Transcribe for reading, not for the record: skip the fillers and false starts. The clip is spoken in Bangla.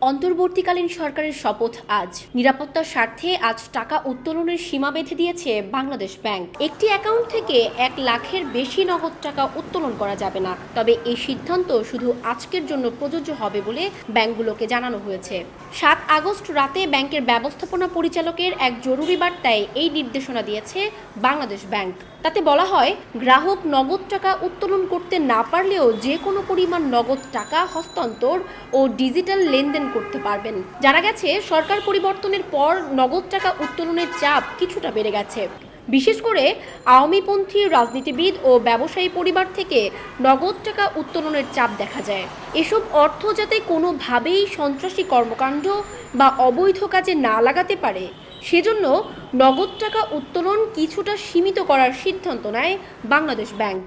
অন্তর্বর্তীকালীন সরকারের শপথ আজ। নিরাপত্তার স্বার্থে আজ টাকা উত্তোলনের সীমা বেঁধে দিয়েছে বাংলাদেশ ব্যাংক। একটি অ্যাকাউন্ট থেকে 1 লাখের বেশি নগদ টাকা উত্তোলন করা যাবে না। তবে এই সিদ্ধান্ত শুধু আজকের জন্য প্রযোজ্য হবে বলে ব্যাংকগুলোকে জানানো হয়েছে। 7 আগস্ট রাতে ব্যাংকের ব্যবস্থাপনা পরিচালকের এক জরুরি বার্তায় এই নির্দেশনা দিয়েছে বাংলাদেশ ব্যাংক। তাতে বলা হয়, গ্রাহক নগদ টাকা উত্তোলন করতে না পারলেও যে কোনো পরিমাণ নগদ টাকা হস্তান্তর ও ডিজিটাল লেনদেন করতে পারবেন। জানা গেছে, সরকার পরিবর্তনের পর নগদ টাকা উত্তোলনের চাপ কিছুটা বেড়ে গেছে। বিশেষ করে আওয়ামীপন্থী রাজনীতিবিদ ও ব্যবসায়ী পরিবার থেকে নগদ টাকা উত্তোলনের চাপ দেখা যায়। এসব অর্থ যাতে কোনোভাবেই সন্ত্রাসী কর্মকাণ্ড বা অবৈধ কাজে না লাগাতে পারে, সেজন্য নগদ টাকা উত্তোলন কিছুটা সীমিত করার সিদ্ধান্ত নেয় বাংলাদেশ ব্যাংক।